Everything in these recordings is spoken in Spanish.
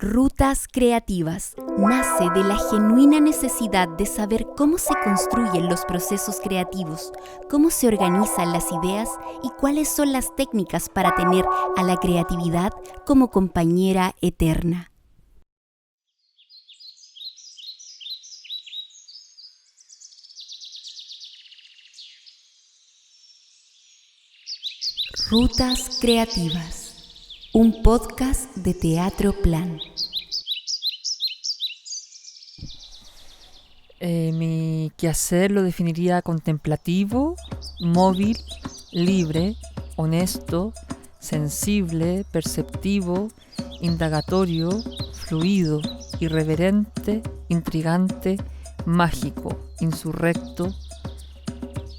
Rutas Creativas nace de la genuina necesidad de saber cómo se construyen los procesos creativos, cómo se organizan las ideas y cuáles son las técnicas para tener a la creatividad como compañera eterna. Rutas Creativas, un podcast de Teatro Plan. Mi quehacer lo definiría contemplativo, móvil, libre, honesto, sensible, perceptivo, indagatorio, fluido, irreverente, intrigante, mágico, insurrecto,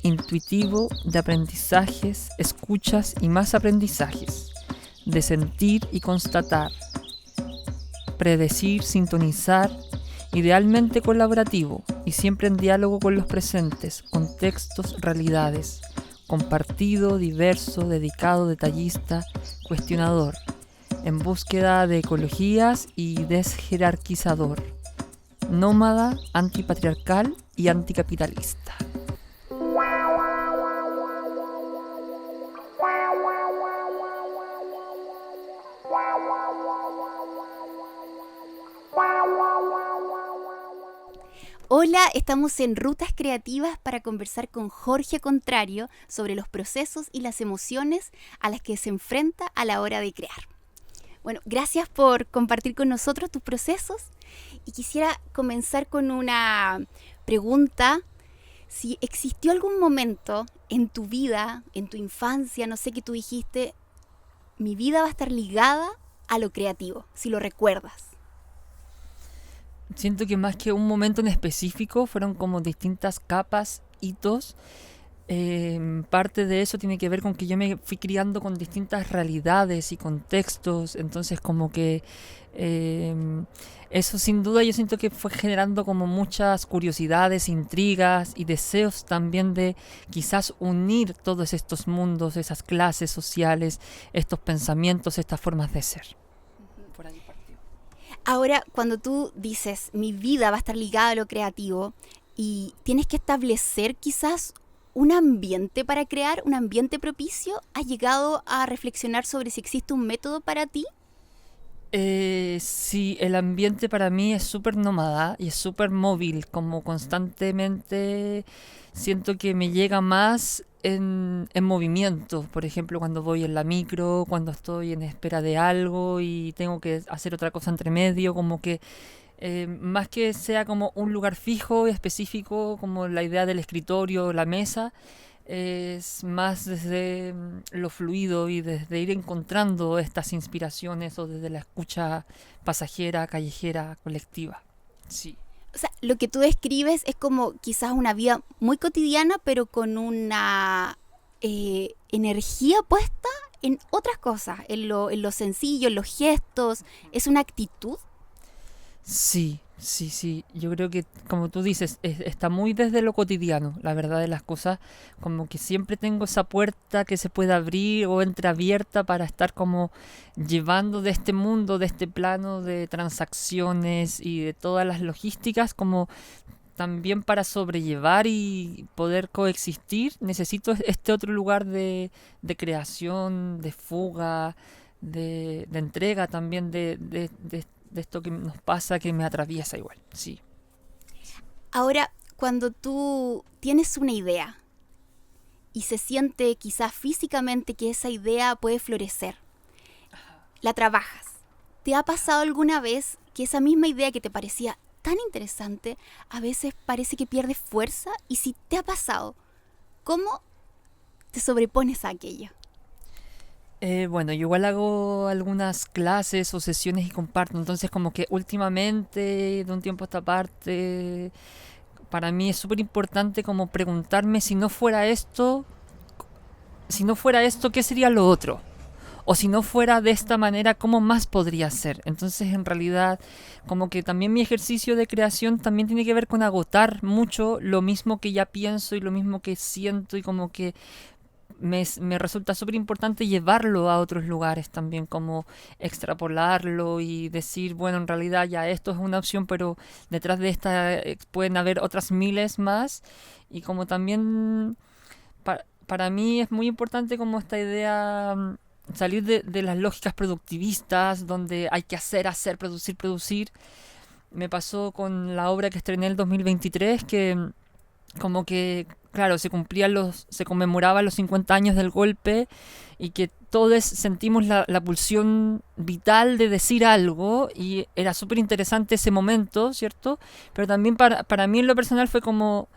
intuitivo, de aprendizajes, escuchas y más aprendizajes, de sentir y constatar, predecir, sintonizar, idealmente colaborativo y siempre en diálogo con los presentes, contextos, realidades, compartido, diverso, dedicado, detallista, cuestionador, en búsqueda de ecologías y desjerarquizador, nómada, antipatriarcal y anticapitalista. Hola, estamos en Rutas Creativas para conversar con Jorge Contrario sobre los procesos y las emociones a las que se enfrenta a la hora de crear. Bueno, gracias por compartir con nosotros tus procesos y quisiera comenzar con una pregunta. Si existió algún momento en tu vida, en tu infancia, no sé, que tú dijiste, mi vida va a estar ligada a lo creativo, si lo recuerdas. Siento que más que un momento en específico fueron como distintas capas, hitos. Parte de eso tiene que ver con que yo me fui criando con distintas realidades y contextos, entonces como que eso sin duda yo siento que fue generando como muchas curiosidades, intrigas y deseos también de quizás unir todos estos mundos, esas clases sociales, estos pensamientos, estas formas de ser. Por ahí partió. Ahora, cuando tú dices, mi vida va a estar ligada a lo creativo y tienes que establecer quizás un ambiente para crear, un ambiente propicio, ¿has llegado a reflexionar sobre si existe un método para ti? Sí, el ambiente para mí es súper nómada y es súper móvil, como constantemente siento que me llega más en movimiento. Por ejemplo, cuando voy en la micro, cuando estoy en espera de algo y tengo que hacer otra cosa entre medio, como que más que sea como un lugar fijo y específico, como la idea del escritorio, la mesa, es más desde lo fluido y desde ir encontrando estas inspiraciones o desde la escucha pasajera, callejera, colectiva. Sí. O sea, lo que tú describes es como quizás una vida muy cotidiana, pero con una energía puesta en otras cosas, en lo sencillo, en los gestos. ¿Es una actitud? Sí, sí, sí. Yo creo que, como tú dices, está muy desde lo cotidiano, la verdad de las cosas. Como que siempre tengo esa puerta que se puede abrir o entreabierta para estar como llevando de este mundo, de este plano de transacciones y de todas las logísticas, como también para sobrellevar y poder coexistir, necesito este otro lugar de creación, de fuga, de entrega también de esto que nos pasa, que me atraviesa igual, sí. Ahora, cuando tú tienes una idea y se siente quizás físicamente que esa idea puede florecer, la trabajas. ¿Te ha pasado alguna vez que esa misma idea que te parecía tan interesante a veces parece que pierde fuerza? Y si te ha pasado, ¿cómo te sobrepones a aquello? Bueno, yo igual hago algunas clases o sesiones y comparto, entonces como que últimamente, de un tiempo a esta parte, para mí es súper importante como preguntarme si no fuera esto, ¿qué sería lo otro? O si no fuera de esta manera, ¿cómo más podría ser? Entonces, en realidad, como que también mi ejercicio de creación también tiene que ver con agotar mucho lo mismo que ya pienso y lo mismo que siento y como que me resulta súper importante llevarlo a otros lugares también, como extrapolarlo y decir, bueno, en realidad ya esto es una opción, pero detrás de esta pueden haber otras miles más. Y como también para mí es muy importante como esta idea, salir de las lógicas productivistas, donde hay que hacer, producir, producir. Me pasó con la obra que estrené el 2023, que como que, claro, se conmemoraban los 50 años del golpe y que todos sentimos la pulsión vital de decir algo y era súper interesante ese momento, ¿cierto? Pero también para mí en lo personal fue como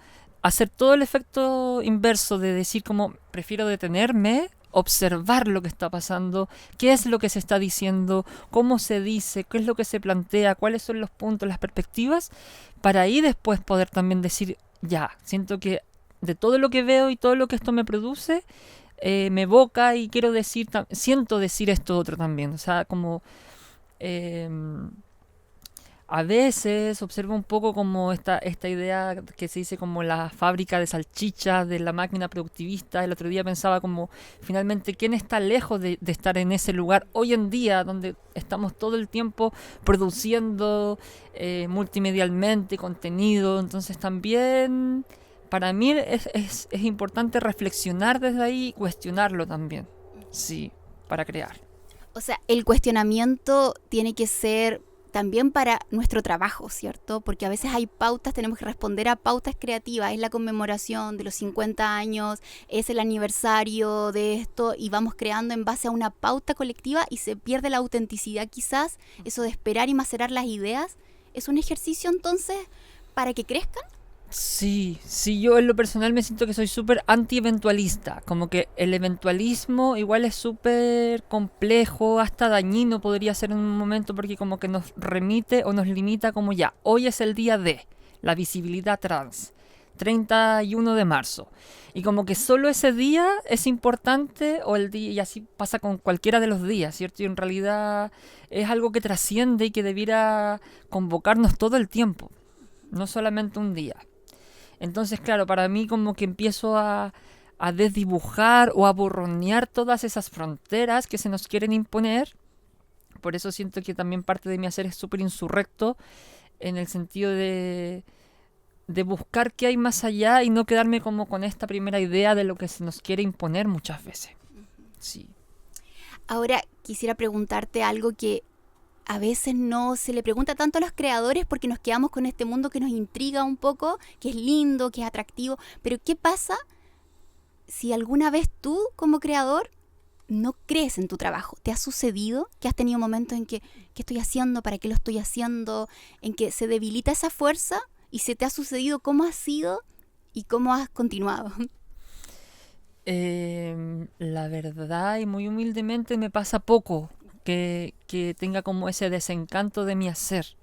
hacer todo el efecto inverso de decir como prefiero detenerme, observar lo que está pasando, qué es lo que se está diciendo, cómo se dice, qué es lo que se plantea, cuáles son los puntos, las perspectivas, para ahí después poder también decir, ya, siento que de todo lo que veo y todo lo que esto me produce, me evoca y quiero decir, siento decir esto otro también. O sea, como eh, a veces observo un poco como esta idea que se dice como la fábrica de salchichas de la máquina productivista. El otro día pensaba como finalmente quién está lejos de estar en ese lugar hoy en día donde estamos todo el tiempo produciendo multimedialmente contenido. Entonces también para mí es importante reflexionar desde ahí y cuestionarlo también. Sí, para crear. O sea, el cuestionamiento tiene que ser también para nuestro trabajo, ¿cierto? Porque a veces hay pautas, tenemos que responder a pautas creativas, es la conmemoración de los 50 años, es el aniversario de esto y vamos creando en base a una pauta colectiva y se pierde la autenticidad quizás, eso de esperar y macerar las ideas. ¿Es un ejercicio entonces para que crezcan? Sí, sí, yo en lo personal me siento que soy súper anti-eventualista, como que el eventualismo igual es súper complejo, hasta dañino podría ser en un momento porque como que nos remite o nos limita como ya, hoy es el día de la visibilidad trans, 31 de marzo, y como que solo ese día es importante o el día, y así pasa con cualquiera de los días, ¿cierto? Y en realidad es algo que trasciende y que debiera convocarnos todo el tiempo, no solamente un día. Entonces, claro, para mí como que empiezo a desdibujar o a borronear todas esas fronteras que se nos quieren imponer. Por eso siento que también parte de mi hacer es súper insurrecto en el sentido de buscar qué hay más allá y no quedarme como con esta primera idea de lo que se nos quiere imponer muchas veces. Sí. Ahora quisiera preguntarte algo que a veces no se le pregunta tanto a los creadores porque nos quedamos con este mundo que nos intriga un poco, que es lindo, que es atractivo, pero ¿qué pasa si alguna vez tú como creador no crees en tu trabajo? ¿Te ha sucedido que has tenido momentos en que ¿qué estoy haciendo? ¿Para qué lo estoy haciendo? En que se debilita esa fuerza y se te ha sucedido, ¿cómo has sido y cómo has continuado? La verdad y muy humildemente me pasa poco que tenga como ese desencanto de mi hacer.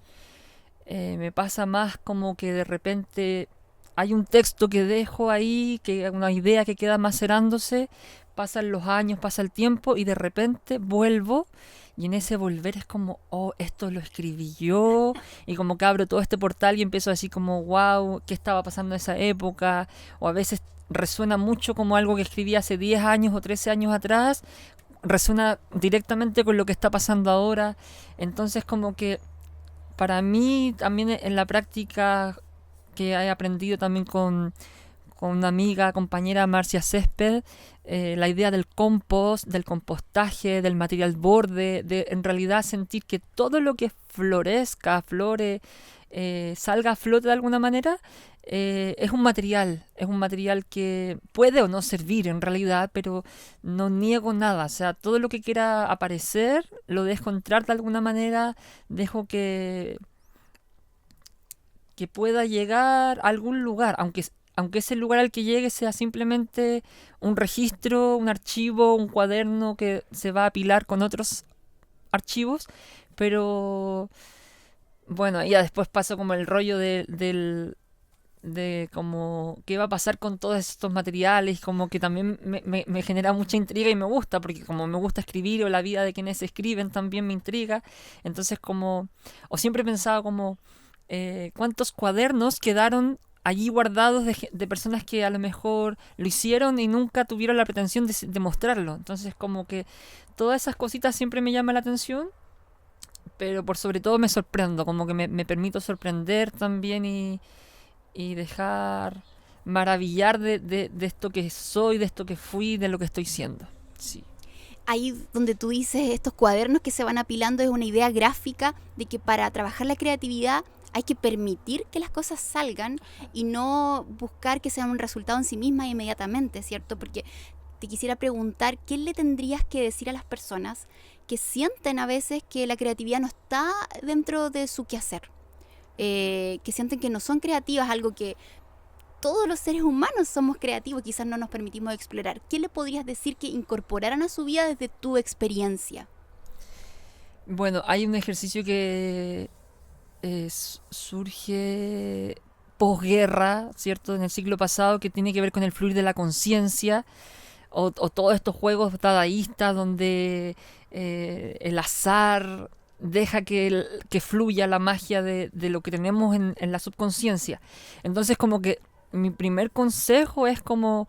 Me pasa más como que de repente hay un texto que dejo ahí, que una idea que queda macerándose, pasan los años, pasa el tiempo y de repente vuelvo y en ese volver es como, oh, esto lo escribí yo y como que abro todo este portal y empiezo así como, wow, ¿qué estaba pasando en esa época? O a veces resuena mucho como algo que escribí hace 10 años o 13 años atrás, resuena directamente con lo que está pasando ahora. Entonces como que para mí también en la práctica que he aprendido también con una amiga, compañera Marcia Césped, la idea del compost, del compostaje, del material borde, de en realidad sentir que todo lo que florezca, flore, salga a flote de alguna manera, es un material que puede o no servir en realidad, pero no niego nada, o sea, todo lo que quiera aparecer, lo dejo entrar de alguna manera, dejo que pueda llegar a algún lugar, aunque ese lugar al que llegue sea simplemente un registro, un archivo, un cuaderno que se va a apilar con otros archivos, pero bueno, ya después paso como el rollo de como qué va a pasar con todos estos materiales, como que también me genera mucha intriga y me gusta, porque como me gusta escribir o la vida de quienes escriben también me intriga, entonces como, o siempre he pensado como, ¿cuántos cuadernos quedaron allí guardados de personas que a lo mejor lo hicieron y nunca tuvieron la pretensión de mostrarlo. Entonces como que todas esas cositas siempre me llaman la atención, pero por sobre todo me sorprendo, como que me permito sorprender también y dejar maravillar de esto que soy, de esto que fui, de lo que estoy siendo. Sí. Ahí donde tú dices estos cuadernos que se van apilando es una idea gráfica de que para trabajar la creatividad hay que permitir que las cosas salgan y no buscar que sean un resultado en sí misma inmediatamente, ¿cierto? Porque te quisiera preguntar, ¿qué le tendrías que decir a las personas que sienten a veces que la creatividad no está dentro de su quehacer? Que sienten que no son creativas, algo que todos los seres humanos somos creativos, quizás no nos permitimos explorar. ¿Qué le podrías decir que incorporaran a su vida desde tu experiencia? Bueno, hay un ejercicio que surge posguerra, ¿cierto? En el siglo pasado, que tiene que ver con el fluir de la conciencia, o todos estos juegos dadaístas donde el azar deja que fluya la magia de lo que tenemos en la subconsciencia. Entonces como que mi primer consejo es como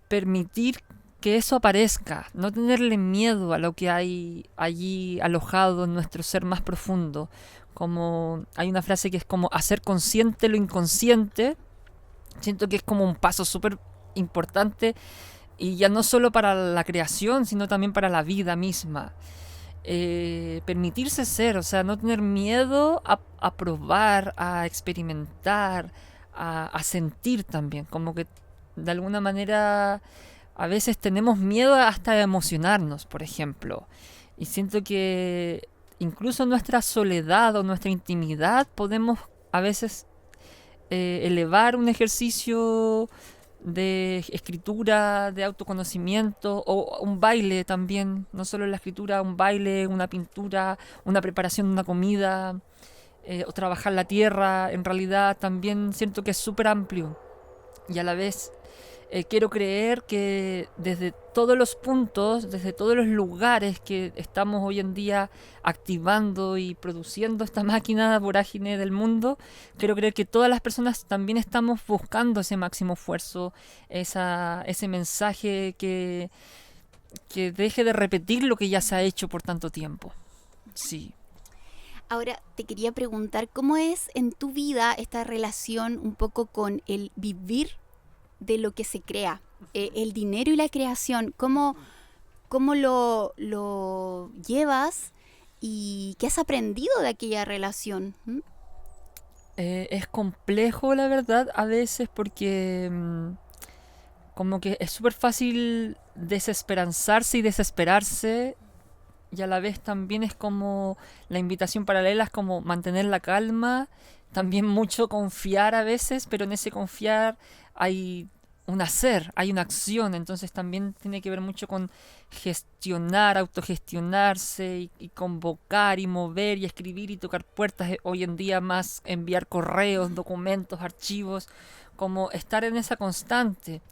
permitir que eso aparezca, no tenerle miedo a lo que hay allí alojado en nuestro ser más profundo. Como hay una frase que es como hacer consciente lo inconsciente. Siento que es como un paso súper importante, y ya no solo para la creación, sino también para la vida misma. Permitirse ser, o sea, no tener miedo a probar, a experimentar, a sentir también. Como que de alguna manera a veces tenemos miedo hasta de emocionarnos, por ejemplo. Y siento que incluso en nuestra soledad o nuestra intimidad podemos a veces elevar un ejercicio de escritura, de autoconocimiento, o un baile también, no solo la escritura, un baile, una pintura, una preparación de una comida, o trabajar la tierra. En realidad también siento que es súper amplio, y a la vez quiero creer que desde todos los puntos, desde todos los lugares que estamos hoy en día activando y produciendo esta máquina vorágine del mundo, quiero creer que todas las personas también estamos buscando ese máximo esfuerzo, ese mensaje que deje de repetir lo que ya se ha hecho por tanto tiempo. Sí. Ahora te quería preguntar, ¿cómo es en tu vida esta relación un poco con el vivir de lo que se crea? El dinero y la creación, ¿cómo lo llevas y qué has aprendido de aquella relación? ¿Mm? Es complejo, la verdad, a veces, porque como que es súper fácil desesperanzarse y desesperarse, y a la vez también es como la invitación paralela, es como mantener la calma, también mucho confiar a veces, pero en ese confiar hay un hacer, hay una acción. Entonces también tiene que ver mucho con gestionar, autogestionarse, y convocar y mover y escribir y tocar puertas. Hoy en día más enviar correos, documentos, archivos, como estar en esa constante.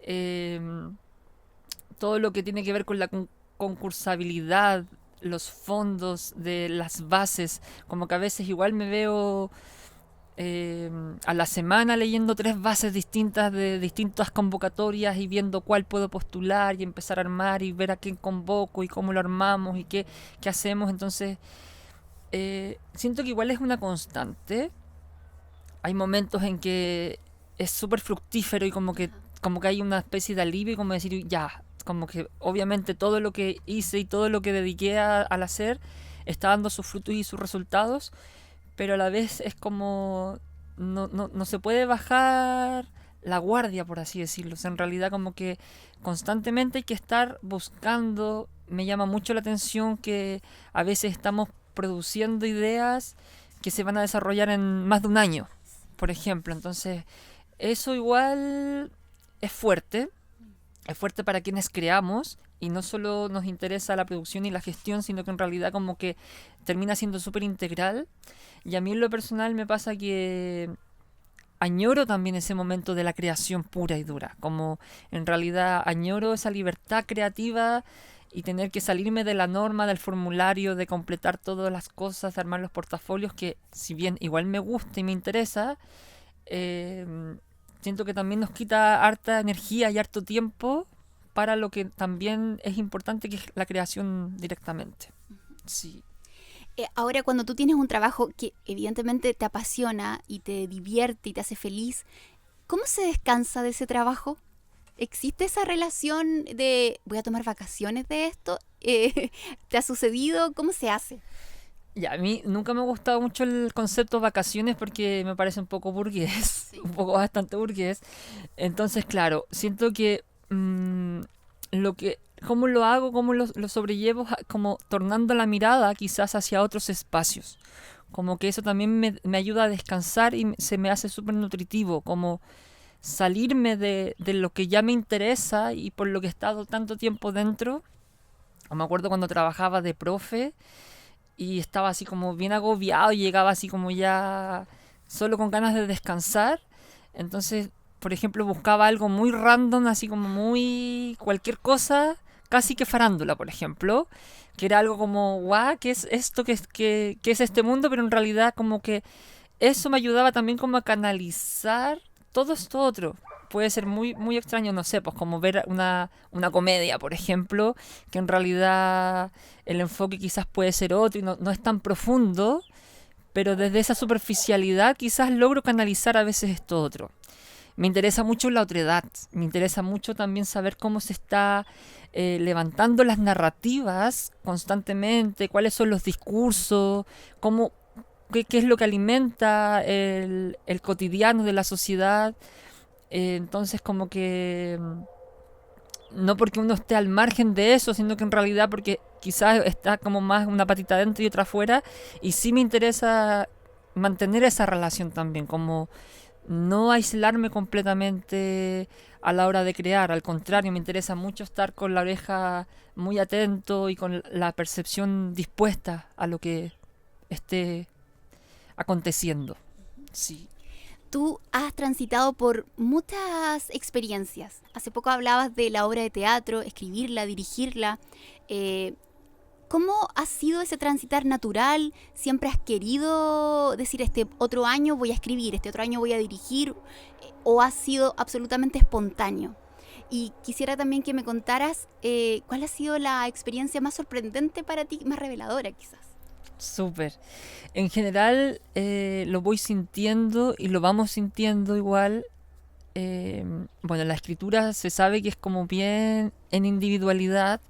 Em, Todo lo que tiene que ver con la concursabilidad, los fondos de las bases, como que a veces igual me veo a la semana leyendo 3 bases distintas de distintas convocatorias y viendo cuál puedo postular y empezar a armar y ver a quién convoco y cómo lo armamos y qué hacemos. Entonces siento que igual es una constante. Hay momentos en que es súper fructífero y como que hay una especie de alivio, y como decir, ya, como que obviamente todo lo que hice y todo lo que dediqué al hacer está dando sus frutos y sus resultados, pero a la vez es como no se puede bajar la guardia, por así decirlo. O sea, en realidad como que constantemente hay que estar buscando. Me llama mucho la atención que a veces estamos produciendo ideas que se van a desarrollar en más de un año, por ejemplo. Entonces eso igual es fuerte. Es fuerte para quienes creamos, y no solo nos interesa la producción y la gestión, sino que en realidad como que termina siendo súper integral. Y a mí en lo personal me pasa que añoro también ese momento de la creación pura y dura, como en realidad añoro esa libertad creativa y tener que salirme de la norma, del formulario, de completar todas las cosas, de armar los portafolios, que si bien igual me gusta y me interesa, eh, siento que también nos quita harta energía y harto tiempo para lo que también es importante, que es la creación directamente. Sí. Ahora, cuando tú tienes un trabajo que evidentemente te apasiona y te divierte y te hace feliz, ¿cómo se descansa de ese trabajo? ¿Existe esa relación de voy a tomar vacaciones de esto? ¿Te ha sucedido? ¿Cómo se hace? Ya, a mí nunca me ha gustado mucho el concepto vacaciones porque me parece un poco burgués, Sí. un poco bastante burgués. Entonces, claro, siento que lo que, cómo lo hago, cómo lo sobrellevo, como tornando la mirada quizás hacia otros espacios. Como que eso también me ayuda a descansar y se me hace súper nutritivo, como salirme de lo que ya me interesa y por lo que he estado tanto tiempo dentro. O me acuerdo cuando trabajaba de profe y estaba así como bien agobiado y llegaba así como ya solo con ganas de descansar. Entonces, por ejemplo, buscaba algo muy random, así como muy cualquier cosa, casi que farándula, por ejemplo, que era algo como, guau, ¿qué es esto? ¿Qué es este mundo? Pero en realidad como que eso me ayudaba también como a canalizar todo esto otro. Puede ser muy, muy extraño, no sé, pues como ver una comedia, por ejemplo, que en realidad el enfoque quizás puede ser otro y no es tan profundo, pero desde esa superficialidad quizás logro canalizar a veces esto otro. Me interesa mucho la otredad, me interesa mucho también saber cómo se está levantando las narrativas constantemente, cuáles son los discursos, cómo, qué es lo que alimenta el cotidiano de la sociedad. Entonces como que no porque uno esté al margen de eso, sino que en realidad porque quizás está como más una patita adentro y otra afuera, y sí me interesa mantener esa relación también, como no aislarme completamente a la hora de crear, al contrario, me interesa mucho estar con la oreja muy atento y con la percepción dispuesta a lo que esté aconteciendo. Sí. Tú has transitado por muchas experiencias. Hace poco hablabas de la obra de teatro, escribirla, dirigirla. Eh, ¿Cómo ha sido ese transitar natural? ¿Siempre has querido decir este otro año voy a escribir, este otro año voy a dirigir? ¿O ha sido absolutamente espontáneo? Y quisiera también que me contaras cuál ha sido la experiencia más sorprendente para ti, más reveladora quizás. Súper. En general lo voy sintiendo y lo vamos sintiendo igual. Bueno, la escritura se sabe que es como bien en individualidad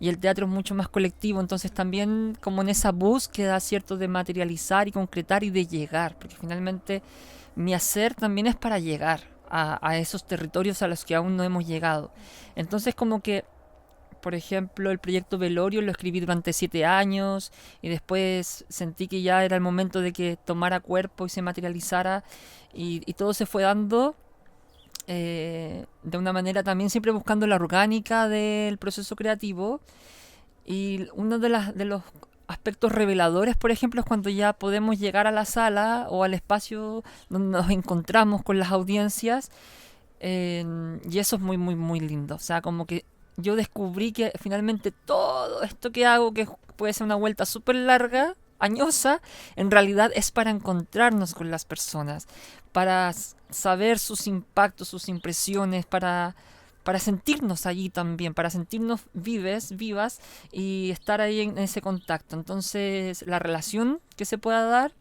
y el teatro es mucho más colectivo, entonces también como en esa búsqueda, ¿cierto?, de materializar y concretar y de llegar, porque finalmente mi hacer también es para llegar a esos territorios a los que aún no hemos llegado. Entonces como que por ejemplo, el proyecto Velorio lo escribí durante 7 años y después sentí que ya era el momento de que tomara cuerpo y se materializara y todo se fue dando de una manera también siempre buscando la orgánica del proceso creativo. Y uno de los aspectos reveladores, por ejemplo, es cuando ya podemos llegar a la sala o al espacio donde nos encontramos con las audiencias y eso es muy, muy, muy lindo. O sea, como que yo descubrí que finalmente todo esto que hago, que puede ser una vuelta súper larga, añosa, en realidad es para encontrarnos con las personas, para saber sus impactos, sus impresiones, para sentirnos allí también, para sentirnos vivas y estar ahí en ese contacto. Entonces, la relación que se pueda dar,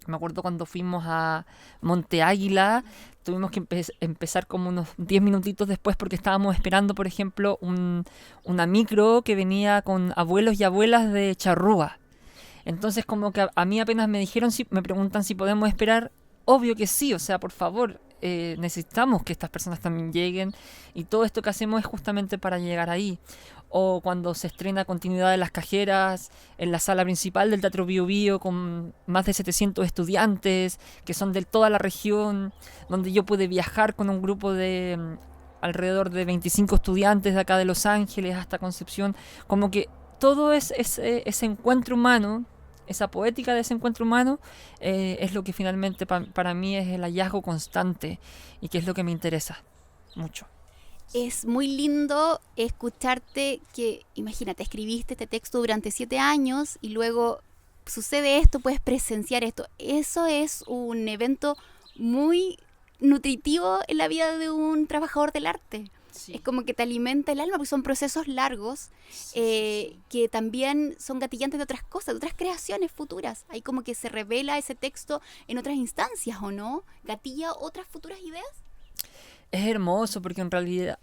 me acuerdo cuando fuimos a Monte Águila, tuvimos que empezar como unos 10 minutitos después porque estábamos esperando, por ejemplo, una micro que venía con abuelos y abuelas de Charrúa. Entonces como que a mí apenas me dijeron, si me preguntan si podemos esperar, obvio que sí, o sea, por favor, necesitamos que estas personas también lleguen y todo esto que hacemos es justamente para llegar ahí. O cuando se estrena Continuidad de las Cajeras en la sala principal del Teatro Bio Bio con más de 700 estudiantes que son de toda la región, donde yo pude viajar con un grupo de alrededor de 25 estudiantes de acá de Los Ángeles hasta Concepción, como que todo ese encuentro humano, esa poética de ese encuentro humano, es lo que finalmente para mí es el hallazgo constante y que es lo que me interesa mucho. Es muy lindo escucharte que, imagínate, escribiste este texto durante 7 años y luego sucede esto, puedes presenciar esto. Eso es un evento muy nutritivo en la vida de un trabajador del arte. Sí. Es como que te alimenta el alma, porque son procesos largos que también son gatillantes de otras cosas, de otras creaciones futuras. Ahí como que se revela ese texto en otras instancias, ¿o no? ¿Gatilla otras futuras ideas? Es hermoso porque en realidad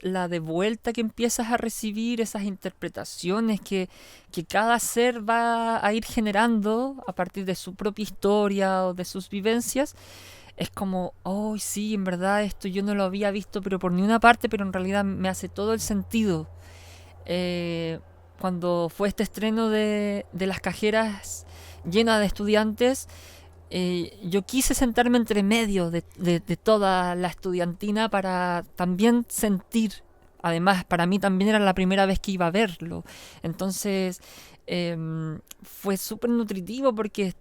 la de vuelta que empiezas a recibir, esas interpretaciones que cada ser va a ir generando a partir de su propia historia o de sus vivencias, es como, oh sí, en verdad esto yo no lo había visto pero por ni una parte, pero en realidad me hace todo el sentido. Eh, Cuando fue este estreno de las cajeras llenas de estudiantes, yo quise sentarme entre medio de toda la estudiantina para también sentir. Además, para mí también era la primera vez que iba a verlo. Entonces, fue súper nutritivo porque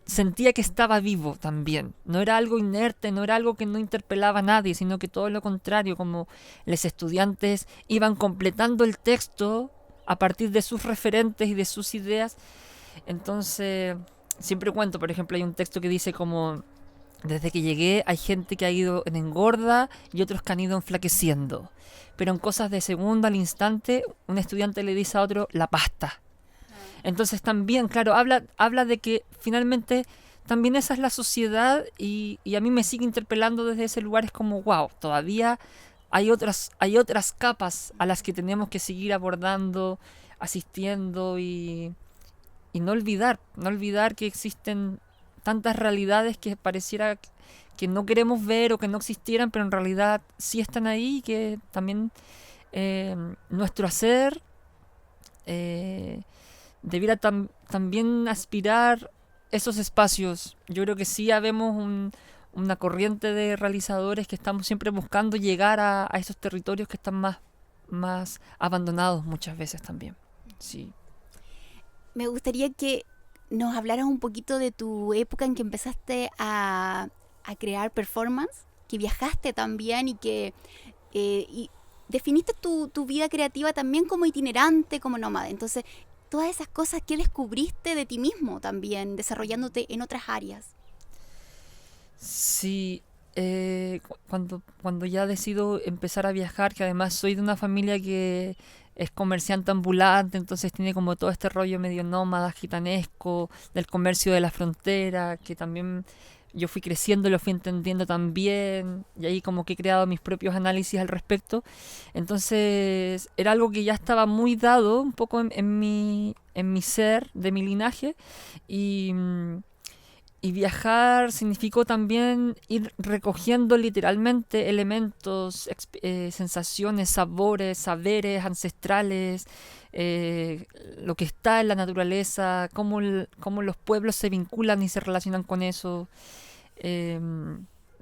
sentía que estaba vivo también. No era algo inerte, no era algo que no interpelaba a nadie, sino que todo lo contrario, como los estudiantes iban completando el texto a partir de sus referentes y de sus ideas. Entonces, siempre cuento, por ejemplo, hay un texto que dice como: desde que llegué hay gente que ha ido en engorda y otros que han ido enflaqueciendo. Pero en cosas de segundo al instante, un estudiante le dice a otro: la pasta. Entonces también, claro, habla de que finalmente también esa es la sociedad y a mí me sigue interpelando desde ese lugar. Es como, wow, todavía hay otras capas a las que tenemos que seguir abordando, asistiendo y no olvidar que existen tantas realidades que pareciera que no queremos ver o que no existieran, pero en realidad sí están ahí y que también nuestro hacer debiera también aspirar esos espacios. Yo creo que sí habemos una corriente de realizadores que estamos siempre buscando llegar a esos territorios que están más abandonados muchas veces también. Sí. Me gustaría que nos hablaras un poquito de tu época en que empezaste a crear performance, que viajaste también y que y definiste tu vida creativa también como itinerante, como nómada. Entonces, todas esas cosas que descubriste de ti mismo también, desarrollándote en otras áreas. Sí, cuando ya decido empezar a viajar, que además soy de una familia que es comerciante ambulante, entonces tiene como todo este rollo medio nómada, gitanesco, del comercio de la frontera, que también yo fui creciendo, lo fui entendiendo también, y ahí como que he creado mis propios análisis al respecto. Entonces era algo que ya estaba muy dado un poco en mi ser, de mi linaje, y... Y viajar significó también ir recogiendo literalmente elementos, sensaciones, sabores, saberes ancestrales, lo que está en la naturaleza, cómo los pueblos se vinculan y se relacionan con eso. Eh,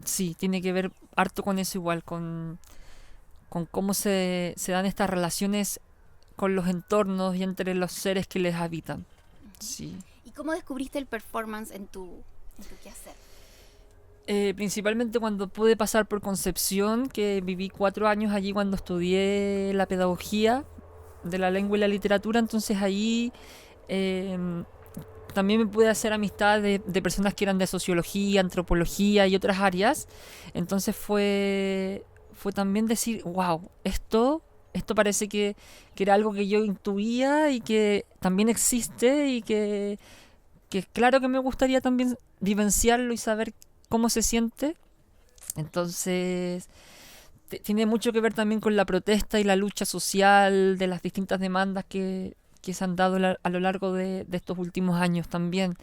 sí, tiene que ver harto con eso igual, con cómo se dan estas relaciones con los entornos y entre los seres que les habitan. Sí. ¿Y cómo descubriste el performance en tu quehacer? Principalmente cuando pude pasar por Concepción, que viví 4 años allí cuando estudié la pedagogía de la lengua y la literatura. Entonces allí también me pude hacer amistad de personas que eran de sociología, antropología y otras áreas. Entonces fue también decir, wow, esto parece que era algo que yo intuía y que también existe y que claro que me gustaría también vivenciarlo y saber cómo se siente. Entonces tiene mucho que ver también con la protesta y la lucha social de las distintas demandas que se han dado a lo largo de estos últimos años también.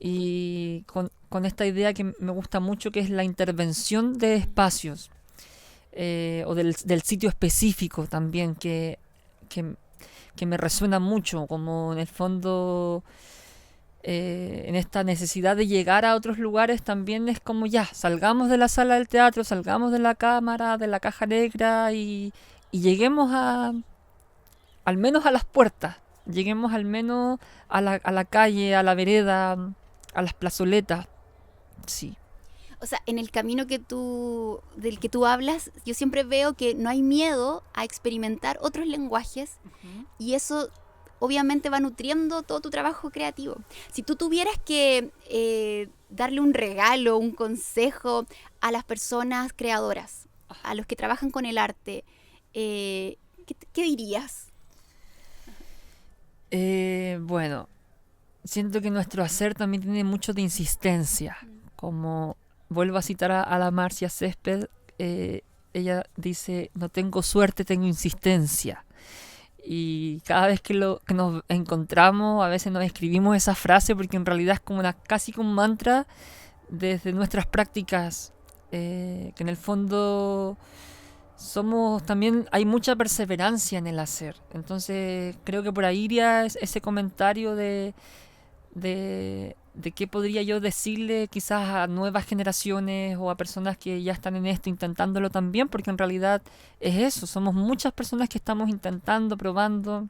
Y con esta idea que me gusta mucho, que es la intervención de espacios, o del sitio específico también, que me resuena mucho, como en el fondo... en esta necesidad de llegar a otros lugares también es como ya, salgamos de la sala del teatro, salgamos de la cámara, de la caja negra y lleguemos al menos a las puertas, lleguemos al menos a la calle, a la vereda, a las plazoletas, sí. O sea, en el camino del que tú hablas, yo siempre veo que no hay miedo a experimentar otros lenguajes y eso obviamente va nutriendo todo tu trabajo creativo. Si tú tuvieras que darle un regalo, un consejo a las personas creadoras, a los que trabajan con el arte, ¿qué dirías? Bueno, siento que nuestro hacer también tiene mucho de insistencia. Como vuelvo a citar a la Marcia Césped, ella dice, no tengo suerte, tengo insistencia. Y cada vez que nos encontramos, a veces nos escribimos esa frase porque en realidad es como casi como un mantra desde nuestras prácticas, que en el fondo hay mucha perseverancia en el hacer. Entonces creo que por ahí iría ese comentario de qué podría yo decirle quizás a nuevas generaciones o a personas que ya están en esto intentándolo también, porque en realidad es eso, somos muchas personas que estamos intentando, probando.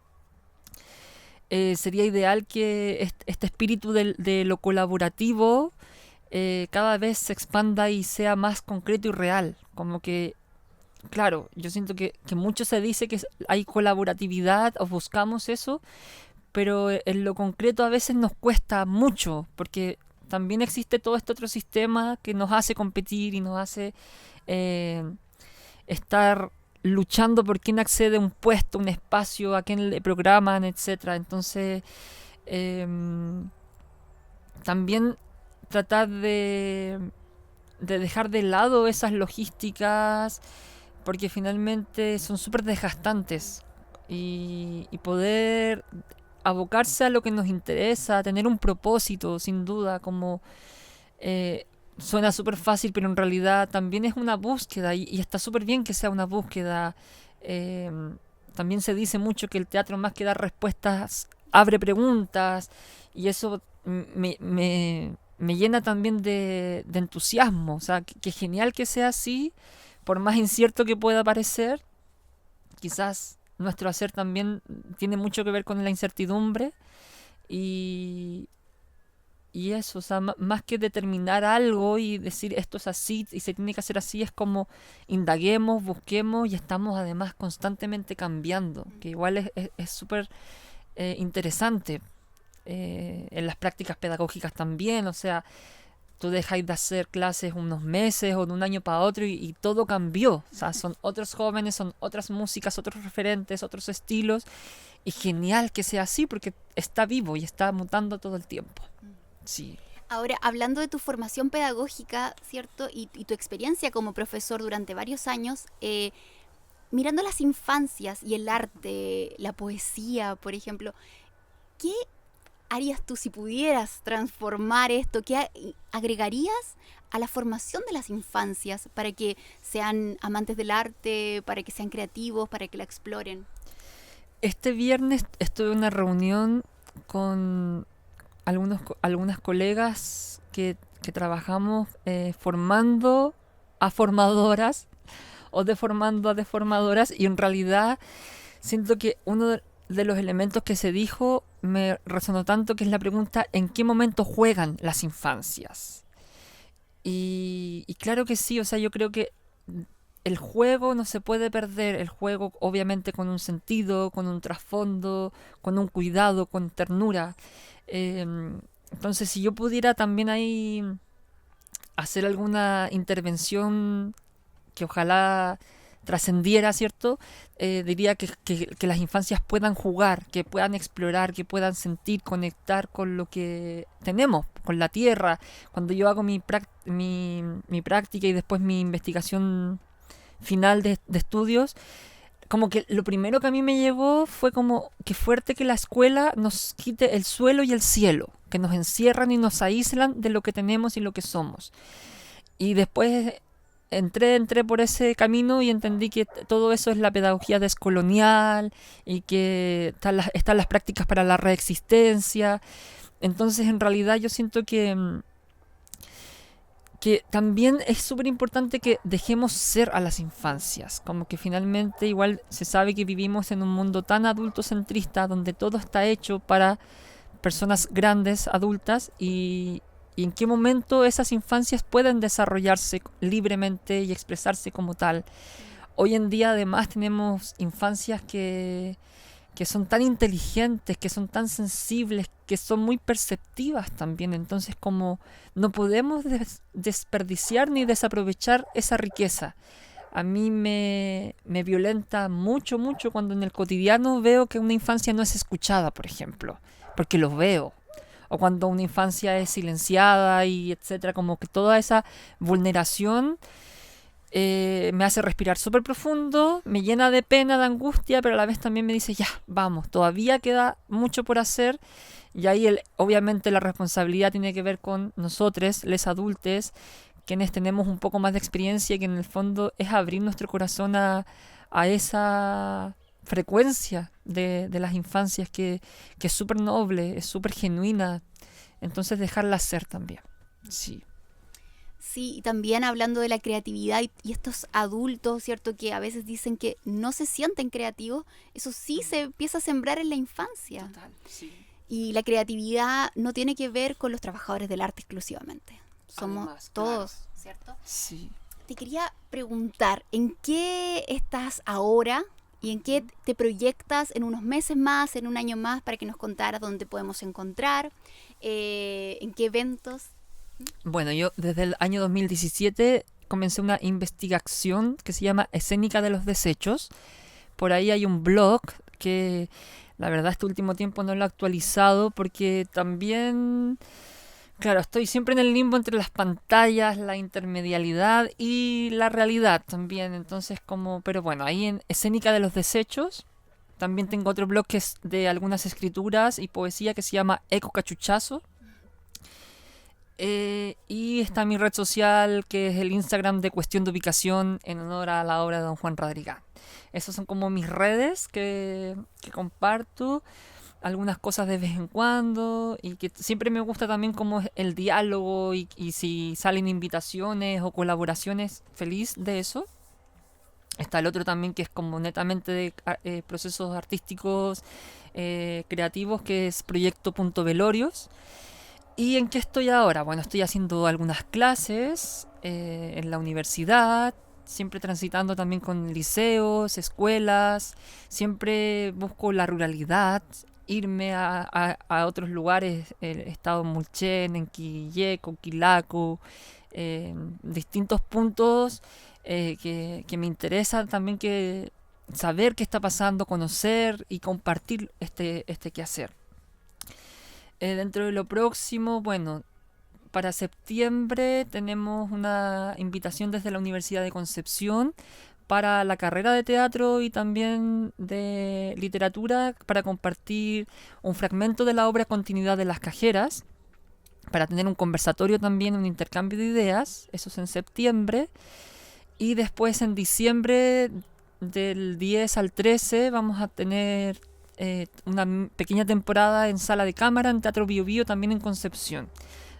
Sería ideal que este espíritu de lo colaborativo cada vez se expanda y sea más concreto y real. Como que, claro, yo siento que mucho se dice que hay colaboratividad o buscamos eso, pero en lo concreto a veces nos cuesta mucho, porque también existe todo este otro sistema que nos hace competir y nos hace estar luchando por quién accede a un puesto, un espacio, a quién le programan, etcétera. Entonces, también tratar de dejar de lado esas logísticas, porque finalmente son súper desgastantes, y poder abocarse a lo que nos interesa, tener un propósito, sin duda, como suena súper fácil, pero en realidad también es una búsqueda, y está súper bien que sea una búsqueda. Eh, También se dice mucho que el teatro, más que dar respuestas, abre preguntas, y eso me llena también de entusiasmo. O sea, que genial que sea así, por más incierto que pueda parecer. Quizás nuestro hacer también tiene mucho que ver con la incertidumbre, y, y eso, o sea, más que determinar algo y decir esto es así y se tiene que hacer así, es como indaguemos, busquemos, y estamos además constantemente cambiando, que igual es súper interesante. En las prácticas pedagógicas también, o sea, tú dejáis de hacer clases unos meses o de un año para otro, y todo cambió. O sea, son otros jóvenes, son otras músicas, otros referentes, otros estilos, y genial que sea así porque está vivo y está mutando todo el tiempo. Sí. Ahora, hablando de tu formación pedagógica, ¿cierto? Y tu experiencia como profesor durante varios años, mirando las infancias y el arte, la poesía, por ejemplo, ¿qué harías tú si pudieras transformar esto? ¿Qué agregarías a la formación de las infancias para que sean amantes del arte, para que sean creativos, para que la exploren? Este viernes estuve en una reunión con algunas colegas que trabajamos formando a formadoras o deformando a deformadoras, y en realidad siento que uno de los elementos que se dijo me resonó tanto, que es la pregunta: ¿en qué momento juegan las infancias? Y claro que sí, o sea, yo creo que el juego no se puede perder, el juego obviamente con un sentido, con un trasfondo, con un cuidado, con ternura. Entonces, si yo pudiera también ahí hacer alguna intervención que ojalá trascendiera, ¿cierto? Diría que las infancias puedan jugar, que puedan explorar, que puedan sentir, conectar con lo que tenemos, con la tierra. Cuando yo hago mi práctica y después mi investigación final de estudios, como que lo primero que a mí me llegó fue como que fuerte que la escuela nos quite el suelo y el cielo, que nos encierran y nos aíslan de lo que tenemos y lo que somos. Y después entré por ese camino y entendí que todo eso es la pedagogía descolonial, y que están las prácticas para la reexistencia. Entonces, en realidad yo siento que también es súper importante que dejemos ser a las infancias. Como que finalmente igual se sabe que vivimos en un mundo tan adultocentrista, donde todo está hecho para personas grandes, adultas, y en qué momento esas infancias pueden desarrollarse libremente y expresarse como tal. Hoy en día además tenemos infancias que que son tan inteligentes, que son tan sensibles, que son muy perceptivas también. Entonces, como no podemos desperdiciar ni desaprovechar esa riqueza. A mí me violenta mucho, mucho cuando en el cotidiano veo que una infancia no es escuchada, por ejemplo, porque lo veo. O cuando una infancia es silenciada y etcétera, como que toda esa vulneración me hace respirar súper profundo, me llena de pena, de angustia, pero a la vez también me dice, ya, vamos, todavía queda mucho por hacer. Y ahí obviamente la responsabilidad tiene que ver con nosotros, les adultos, quienes tenemos un poco más de experiencia, que en el fondo es abrir nuestro corazón a esa frecuencia de las infancias que es súper noble, es súper genuina. Entonces dejarla ser también. Sí. Sí, y también hablando de la creatividad y estos adultos, ¿cierto? Que a veces dicen que no se sienten creativos, eso sí se empieza a sembrar en la infancia. Total, sí. Y la creatividad no tiene que ver con los trabajadores del arte exclusivamente. Somos Además, todos, claro. ¿cierto? Sí. Te quería preguntar, ¿en qué estás ahora y en qué te proyectas en unos meses más, en un año más, para que nos contaras dónde podemos encontrar, en qué eventos? Bueno, yo desde el año 2017 comencé una investigación que se llama Escénica de los Desechos. Por ahí hay un blog que la verdad este último tiempo no lo he actualizado porque también, claro, estoy siempre en el limbo entre las pantallas, la intermedialidad y la realidad también. Entonces pero bueno, ahí en Escénica de los Desechos. También tengo otro blog que es de algunas escrituras y poesía que se llama Eco Cachuchazo. Y está mi red social, que es el Instagram de Cuestión de Ubicación, en honor a la obra de don Juan Radrigán. Esas son como mis redes que comparto, algunas cosas de vez en cuando, y que siempre me gusta también como el diálogo y si salen invitaciones o colaboraciones, feliz de eso. Está el otro también que es como netamente de procesos artísticos creativos, que es Proyecto.velorios. ¿Y en qué estoy ahora? Bueno, estoy haciendo algunas clases en la universidad, siempre transitando también con liceos, escuelas, siempre busco la ruralidad, irme a otros lugares, he estado en Mulchen, en Quilleco, Quilaco, distintos puntos que me interesa también que saber qué está pasando, conocer y compartir este quehacer. Dentro de lo próximo, bueno, para septiembre tenemos una invitación desde la Universidad de Concepción para la carrera de teatro y también de literatura para compartir un fragmento de la obra Continuidad de las Cajeras, para tener un conversatorio también, un intercambio de ideas, eso es en septiembre. Y después en diciembre, del 10 al 13, vamos a tener una pequeña temporada en sala de cámara en Teatro Bio Bio, también en Concepción.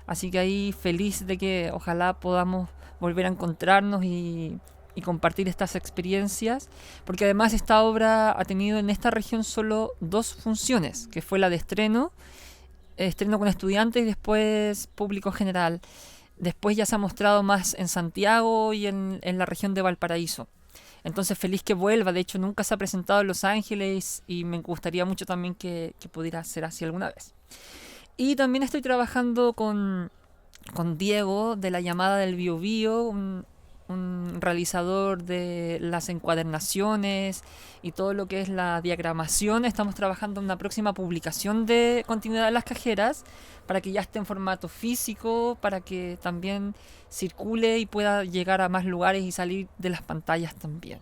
Así que ahí feliz de que ojalá podamos volver a encontrarnos y compartir estas experiencias, porque además esta obra ha tenido en esta región solo 2 funciones, que fue la de estreno con estudiantes y después público general. Después ya se ha mostrado más en Santiago y en la región de Valparaíso. Entonces feliz que vuelva, de hecho nunca se ha presentado en Los Ángeles y me gustaría mucho también que pudiera ser así alguna vez. Y también estoy trabajando con Diego de La Llamada del Bio Bio, un realizador de las encuadernaciones y todo lo que es la diagramación. Estamos trabajando en una próxima publicación de Continuidad de las Cajeras para que ya esté en formato físico, para que también circule y pueda llegar a más lugares y salir de las pantallas también.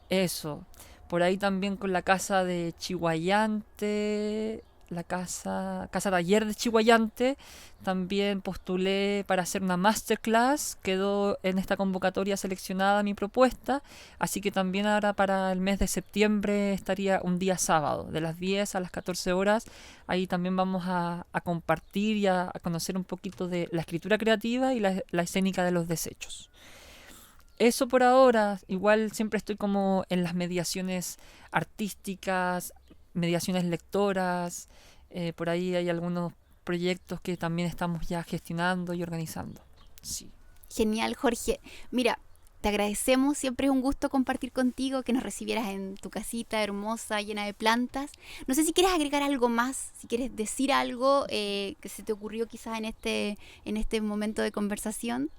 Eso. Por ahí también con la casa de Chihuayante, la casa taller de Chihuayante, también postulé para hacer una masterclass, quedó en esta convocatoria seleccionada mi propuesta, así que también ahora para el mes de septiembre estaría un día sábado, de las 10 a las 14 horas, ahí también vamos a compartir y a conocer un poquito de la escritura creativa y la escénica de los desechos. Eso por ahora, igual siempre estoy como en las mediaciones artísticas, mediaciones lectoras, por ahí hay algunos proyectos que también estamos ya gestionando y organizando. Sí. Genial, Jorge. Mira, te agradecemos, siempre es un gusto compartir contigo, que nos recibieras en tu casita hermosa, llena de plantas. No sé si quieres agregar algo más, si quieres decir algo que se te ocurrió quizás en este momento de conversación.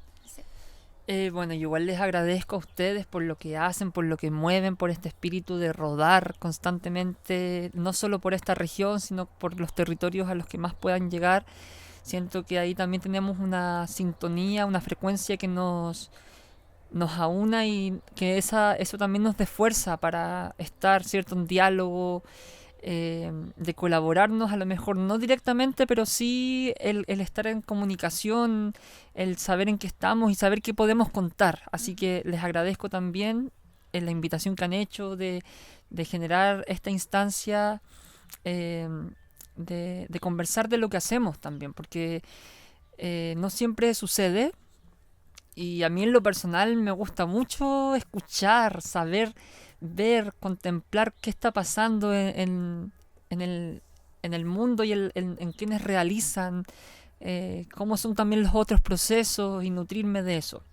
Bueno, yo igual les agradezco a ustedes por lo que hacen, por lo que mueven, por este espíritu de rodar constantemente, no solo por esta región, sino por los territorios a los que más puedan llegar. Siento que ahí también tenemos una sintonía, una frecuencia que nos aúna y que eso también nos dé fuerza para estar, ¿cierto?, en diálogo, de colaborarnos, a lo mejor no directamente, pero sí el estar en comunicación, el saber en qué estamos y saber qué podemos contar. Así que les agradezco también la invitación que han hecho de generar esta instancia, de conversar de lo que hacemos también, porque no siempre sucede. Y a mí en lo personal me gusta mucho escuchar, saber, ver, contemplar qué está pasando en el mundo y en quienes realizan, cómo son también los otros procesos y nutrirme de eso.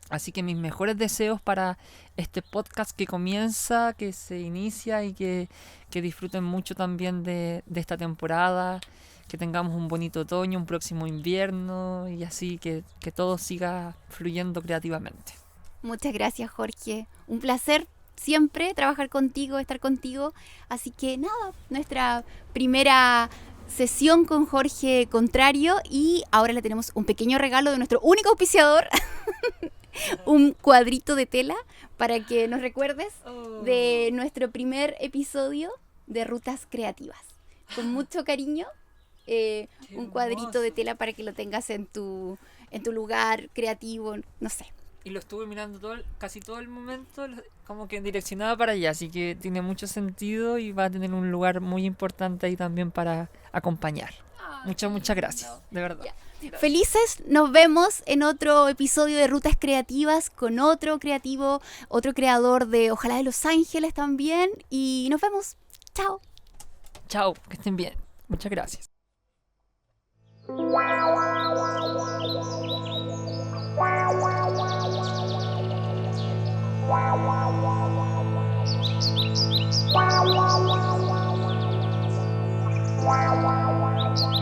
Así que mis mejores deseos para este podcast que comienza, que se inicia y que disfruten mucho también de esta temporada. Que tengamos un bonito otoño, un próximo invierno y así que todo siga fluyendo creativamente. Muchas gracias, Jorge. Un placer siempre trabajar contigo, estar contigo. Así que nada, nuestra primera sesión con Jorge Contrario y ahora le tenemos un pequeño regalo de nuestro único auspiciador, un cuadrito de tela para que nos recuerdes de nuestro primer episodio de Rutas Creativas. Con mucho cariño. Un cuadrito de tela para que lo tengas en tu lugar creativo, no sé. Y lo estuve mirando casi todo el momento, como que direccionado para allá, así que tiene mucho sentido y va a tener un lugar muy importante ahí también para acompañar. Muchas gracias, de verdad. Felices, nos vemos en otro episodio de Rutas Creativas con otro creativo, otro creador de Ojalá de Los Ángeles también, y nos vemos. Chao. Chao, que estén bien. Muchas gracias. Wow.